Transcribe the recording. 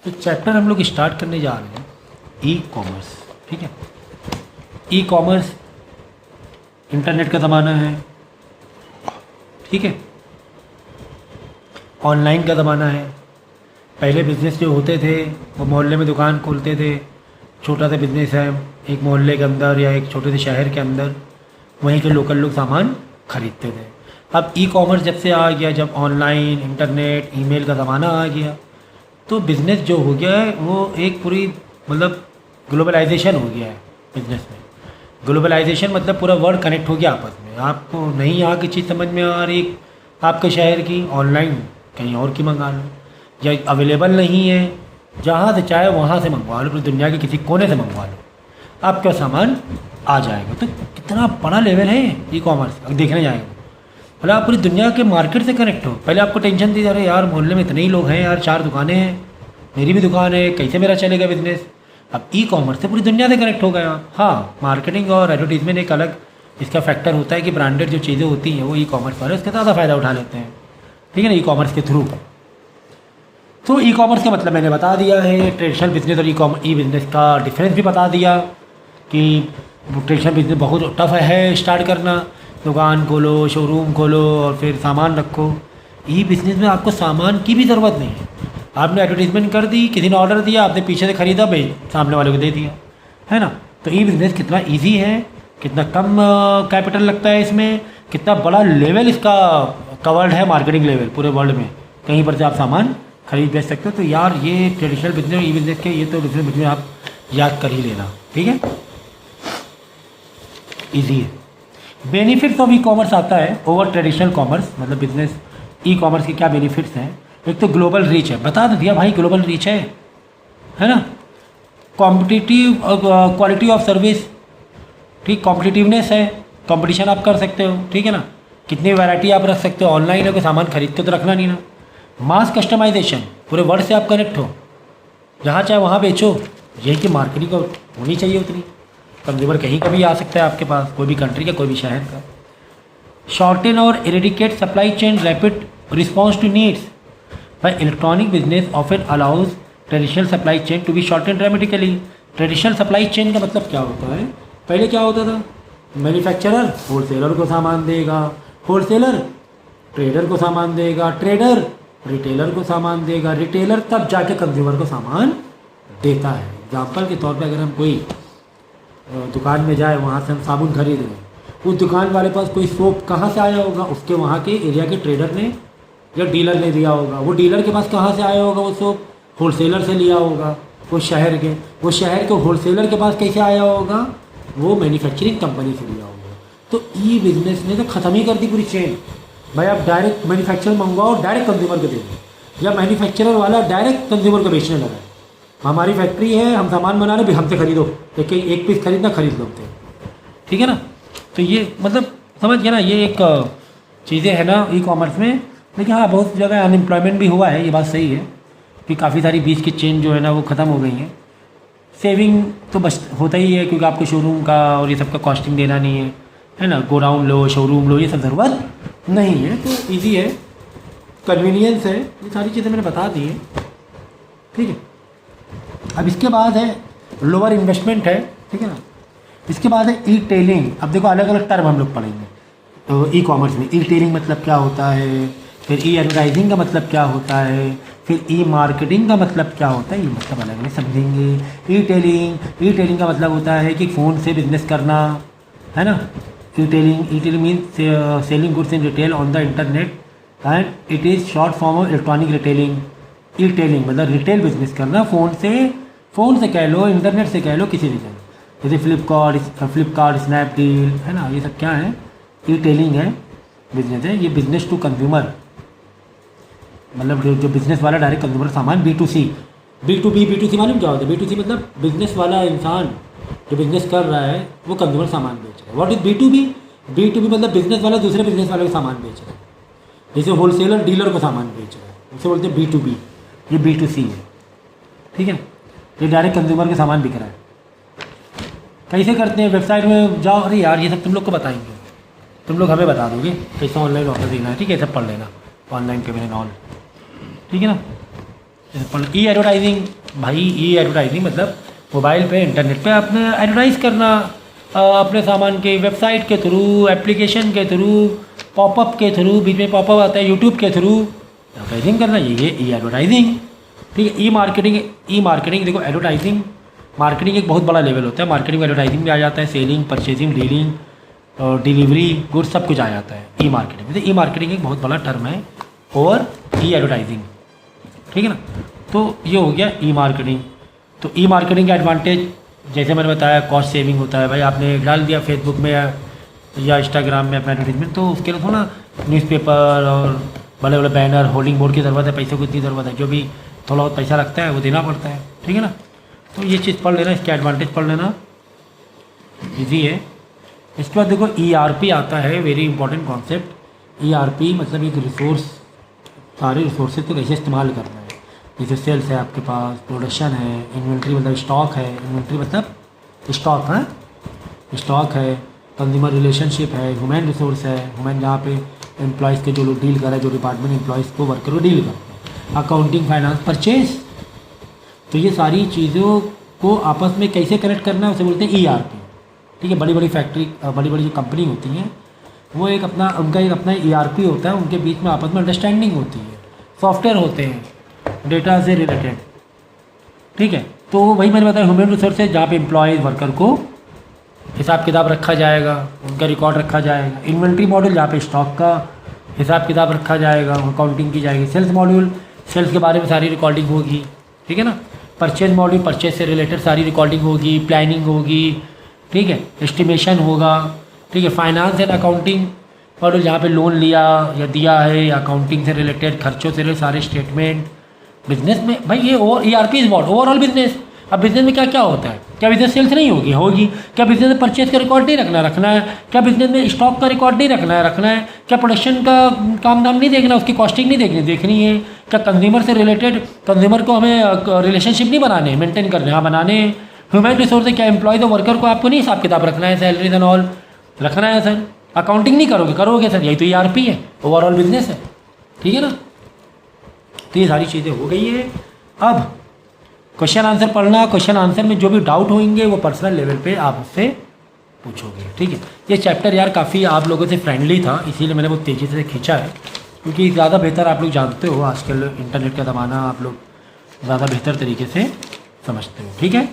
तो चैप्टर हम लोग स्टार्ट करने जा रहे हैं ई कॉमर्स। ठीक है, ई कॉमर्स इंटरनेट का ज़माना है। ठीक है, ऑनलाइन का ज़माना है। पहले बिज़नेस जो होते थे वो मोहल्ले में दुकान खोलते थे, छोटा सा बिज़नेस है एक मोहल्ले के अंदर या एक छोटे से शहर के अंदर, वहीं के लोकल लोग सामान खरीदते थे। अब ई कॉमर्स जब से आ गया, जब ऑनलाइन इंटरनेट ईमेल का ज़माना आ गया, तो बिज़नेस जो हो गया है वो एक पूरी मतलब ग्लोबलाइजेशन हो गया है बिज़नेस में। ग्लोबलाइजेशन मतलब पूरा वर्ल्ड कनेक्ट हो गया आपस में। आपको नहीं यहाँ की चीज़ समझ में आ रही आपके शहर की, ऑनलाइन कहीं और की मंगा लो, या अवेलेबल नहीं है जहाँ से चाहे वहाँ से मंगवा लो, पूरी दुनिया के किसी कोने से मंगवा लो, आपका सामान आ जाएगा। तो कितना बड़ा लेवल है ई कॉमर्स देखने जाएंगे। मतलब आप पूरी दुनिया के मार्केट से कनेक्ट हो। पहले आपको टेंशन थी, अरे यार मोहल्ले में इतने ही लोग हैं यार, 4 दुकानें हैं, मेरी भी दुकान है, कैसे मेरा चलेगा बिजनेस। अब ई कॉमर्स से पूरी दुनिया से कनेक्ट हो गए आप। हाँ, मार्केटिंग और एडवर्टीजमेंट एक अलग इसका फैक्टर होता है कि ब्रांडेड जो चीज़ें होती हैं वो ई कॉमर्स वाले उसका ज़्यादा फ़ायदा उठा लेते हैं। ठीक है ना, ई कॉमर्स के थ्रू। तो ई कॉमर्स का मतलब मैंने बता दिया है, ट्रेडिशनल बिजनेस और ई बिज़नेस का डिफरेंस भी बता दिया कि ट्रेडिशनल बिजनेस बहुत टफ है स्टार्ट करना, दुकान खोलो, शोरूम खोलो और फिर सामान रखो। ई बिज़नेस में आपको सामान की भी ज़रूरत नहीं है। आपने एडवर्टीजमेंट कर दी, किसी ने ऑर्डर दिया, आपने पीछे से ख़रीदा, भाई सामने वाले को दे दिया, है ना। तो ई बिज़नेस कितना इजी है, कितना कम कैपिटल लगता है इसमें, कितना बड़ा लेवल इसका कवर्ड है, मार्केटिंग लेवल पूरे वर्ल्ड में कहीं पर से आप सामान खरीद बेच सकते हो। तो यार ये ट्रेडिशनल बिजनेस ई बिज़नेस के ये तो डिफरेंट बिजनेस आप याद कर ही लेना। ठीक है, ईजी है। बेनिफिट्स ऑफ ई कॉमर्स आता है ओवर ट्रेडिशनल कॉमर्स, मतलब बिजनेस ई कॉमर्स के क्या बेनिफिट्स हैं। एक तो ग्लोबल रीच है, बता दिया भाई, ग्लोबल रीच है ना। कॉम्पिटिटिव क्वालिटी ऑफ सर्विस, ठीक, कॉम्पिटिटिवनेस है, कंपटीशन आप कर सकते हो। ठीक है ना, कितनी वैरायटी आप रख सकते हो, ऑनलाइन है कोई सामान खरीद के तो रखना नहीं ना। मास कस्टमाइजेशन, पूरे वर्ल्ड से आप कनेक्ट हो, जहाँ चाहे वहाँ बेचो। यही कि मार्केटिंग को होनी चाहिए उतनी, कंज्यूमर कहीं का भी आ सकता है आपके पास, कोई भी कंट्री का, कोई भी शहर का। शॉर्टेन और eradicate supply chain, rapid response to needs. By electronic business often allows traditional supply chain to be shorten dramatically. Traditional supply chain का मतलब क्या होता है, पहले क्या होता था, मैन्युफैक्चरर होलसेलर को सामान देगा, होलसेलर ट्रेडर को सामान देगा, ट्रेडर रिटेलर को सामान देगा, रिटेलर तब जाके कंज्यूमर को सामान देता है। एग्जाम्पल के तौर पे अगर हम कोई दुकान में जाए, वहाँ से हम साबुन खरीद रहे हैं, उस दुकान वाले पास कोई सोप कहाँ से आया होगा, उसके वहाँ के एरिया के ट्रेडर ने या डीलर ने दिया होगा। वो डीलर के पास कहाँ से आया होगा वो सोप, होलसेलर से लिया होगा, वो शहर के होलसेलर के पास कैसे आया होगा, वो मैन्युफैक्चरिंग कंपनी से लिया होगा। तो ई बिज़नेस ने तो ख़त्म ही कर दी पूरी चेन। भाई आप डायरेक्ट मैन्युफैक्चर मंगवाओ, डायरेक्ट कंज्यूमर को दे दो, या मैन्युफैक्चरर वाला डायरेक्ट कंज्यूमर को बेचने लगा। हमारी फैक्ट्री है, हम सामान बना रहे, भी हमसे खरीदो, लेकिन एक पीस खरीदना खरीद लो हमसे। ठीक है ना, तो ये मतलब समझ गया ना, ये एक चीज़ें है ना ई कॉमर्स में। लेकिन हाँ, बहुत जगह अनएम्प्लॉयमेंट भी हुआ है, ये बात सही है कि काफ़ी सारी बीच की चेन जो है ना वो ख़त्म हो गई है। सेविंग तो बस होता ही है, क्योंकि आपको शोरूम का और ये सब का कॉस्टिंग देना नहीं है ना, गोडाउन लो, शोरूम लो, ये सब ज़रूरत नहीं है। तो ईजी है, कन्वीनियंस है, ये सारी चीज़ें मैंने बता दी है। ठीक है, अब इसके बाद है लोअर इन्वेस्टमेंट है। ठीक है ना, इसके बाद है ई टेलिंग। अब देखो अलग अलग टर्म हम लोग पढ़ेंगे तो ई कॉमर्स में। ई टेलिंग मतलब क्या होता है, फिर ई एडवर्टाइजिंग का मतलब क्या होता है, फिर ई मार्केटिंग का मतलब क्या होता है, ये मतलब अलग अलग समझेंगे। ई टेलिंग का मतलब होता है कि फ़ोन से बिजनेस करना, है ना। E tailing means selling goods in retail on the internet and it is short form of electronic retailing. E tailing मतलब रिटेल बिजनेस करना, फ़ोन से कह लो, इंटरनेट से कह लो, किसी भी जगह, जैसे फ्लिपकार्ट, स्नैपडील, है ना, ये सब क्या है, ई टेलिंग है, बिजनेस है। ये बिजनेस टू कंज्यूमर, मतलब जो बिजनेस वाला डायरेक्ट कंज्यूमर सामान, B2C, B2B मालूम क्या होता है, B2C मतलब बिजनेस वाला इंसान जो बिजनेस कर रहा है वो कंज्यूमर सामान बेच रहा है। व्हाट इज B2B मतलब बिजनेस वाला दूसरे बिजनेस वाले को सामान बेच रहा है, जैसे होलसेलर डीलर को सामान बेच रहा है, उसे बोलते हैं B2B। ये B2C है। ठीक है, ये डायरेक्ट कंज्यूमर के सामान बिक रहा है। कैसे करते हैं, वेबसाइट में जाओ, अरे यार ये सब तुम लोग को बताएंगे, तुम लोग हमें बता दोगे कैसे ऑनलाइन ऑर्डर देना है। ठीक है, सब पढ़ लेना, ऑनलाइन पेमेंट एंड ऑल। ठीक है ना, ई एडवर्टाइजिंग, भाई ई एडवर्टाइजिंग मतलब मोबाइल पे इंटरनेट पे अपने एडवर्टाइज करना, अपने सामान के वेबसाइट के थ्रू, एप्लीकेशन के थ्रू, पॉपअप के थ्रू, बीच में पॉपअप आता है यूट्यूब के थ्रू एडवर्टाइजिंग करना, ये ई एडवर्टाइजिंग। ठीक है, ई मार्केटिंग देखो, एडवर्टाइजिंग मार्केटिंग एक बहुत बड़ा लेवल होता है। मार्केटिंग में एडवर्टाइजिंग भी आ जाता है, सेलिंग, परचेजिंग, डीलिंग और डिलीवरी, गुड्स सब कुछ आ जाता है ई मार्केटिंग में। ई मार्केटिंग एक बहुत बड़ा टर्म है और ई एडवर्टाइजिंग, ठीक है ना। तो ये हो गया ई मार्केटिंग। तो ई मार्केटिंग का एडवांटेज जैसे मैंने बताया, कॉस्ट सेविंग होता है। भाई आपने डाल दिया फेसबुक में या इंस्टाग्राम में अपना एडवर्टीजमेंट, तो उसके लिए थोड़ा न्यूज़पेपर और बड़े बड़े बैनर, होल्डिंग बोर्ड की ज़रूरत है, पैसे को इतनी ज़रूरत है, जो भी थोड़ा बहुत पैसा लगता है वो देना पड़ता है, ठीक है ना। तो ये चीज़ पढ़ लेना, इसके एडवांटेज पढ़ लेना, ईजी है। इसके बाद देखो ERP आता है, वेरी इंपॉर्टेंट कॉन्सेप्ट। ERP मतलब एक रिसोर्स, सारे रिसोर्सेज को कैसे इस्तेमाल करना है। जैसे सेल्स है आपके पास, प्रोडक्शन है, इन्वेंट्री मतलब स्टॉक है, इन्वेंट्री मतलब स्टॉक है, स्टॉक है, कंज्यूमर रिलेशनशिप है, ह्यूमन रिसोर्स है, ह्यूमन जहाँ पे एम्प्लॉयज़ के जो लोग डील कर रहे हैं, जो डिपार्टमेंट एम्प्लॉयज़ को वर्कर को डील करते हैं, अकाउंटिंग, फाइनेंस, परचेज। तो ये सारी चीज़ों को आपस में कैसे कनेक्ट करना है उसे बोलते हैं ERP। ठीक है, बड़ी बड़ी फैक्ट्री, बड़ी बड़ी जो कंपनी होती हैं वो एक अपना, उनका एक अपना ERP होता है, उनके बीच में आपस में अंडरस्टैंडिंग होती है, सॉफ्टवेयर होते हैं डेटा से रिलेटेड, ठीक है। तो वही मैंने बताया, ह्यूमन रिसोर्स है जहाँ पे एम्प्लॉयज़ वर्कर को हिसाब किताब रखा जाएगा, उनका रिकॉर्ड रखा जाएगा। इन्वेंट्री मॉड्यूल जहाँ पे स्टॉक का हिसाब किताब रखा जाएगा, अकाउंटिंग की जाएगी। सेल्स मॉड्यूल, सेल्स के बारे में सारी रिकॉर्डिंग होगी, ठीक है ना। परचेज मॉड्यूल, परचेज से रिलेटेड सारी रिकॉर्डिंग होगी, प्लानिंग होगी, ठीक है, एस्टिमेशन होगा, ठीक है। फाइनेंस एंड अकाउंटिंग मॉड्यूल जहाँ पे लोन लिया या दिया है, या अकाउंटिंग से रिलेटेड, खर्चों से रिलेटेड सारे स्टेटमेंट। बिजनेस में भाई ये ERP is what, overall business. अब बिजनेस में क्या क्या होता है, क्या बिजनेस सेल्स नहीं होगी, क्या बिजनेस में परचेज का रिकॉर्ड नहीं रखना है, क्या बिजनेस में स्टॉक का रिकॉर्ड नहीं रखना है, क्या प्रोडक्शन का काम धाम नहीं देखना, उसकी कॉस्टिंग नहीं देखनी है, क्या कंज्यूमर से रिलेटेड, कंज्यूमर को हमें रिलेशनशिप नहीं बनाने, मेंटेन करने, हाँ बनाने। ह्यूमन रिसोर्स है, क्या एम्प्लॉयज और वर्कर को आपको नहीं हिसाब किताब रखना है, सैलरीज एंड ऑल रखना है सर। अकाउंटिंग नहीं करोगे सर, यही तो ERP है, ओवरऑल बिजनेस है, ठीक है ना। तो ये सारी चीज़ें हो गई है। अब क्वेश्चन आंसर पढ़ना, क्वेश्चन आंसर में जो भी डाउट होंगे वो पर्सनल लेवल पे आप उससे पूछोगे, ठीक है। ये चैप्टर यार काफ़ी आप लोगों से फ्रेंडली था, इसीलिए मैंने बहुत तेज़ी से खींचा है, क्योंकि ज़्यादा बेहतर आप लोग जानते हो, आजकल इंटरनेट का ज़माना, आप लोग ज़्यादा बेहतर तरीके से समझते हो, ठीक है।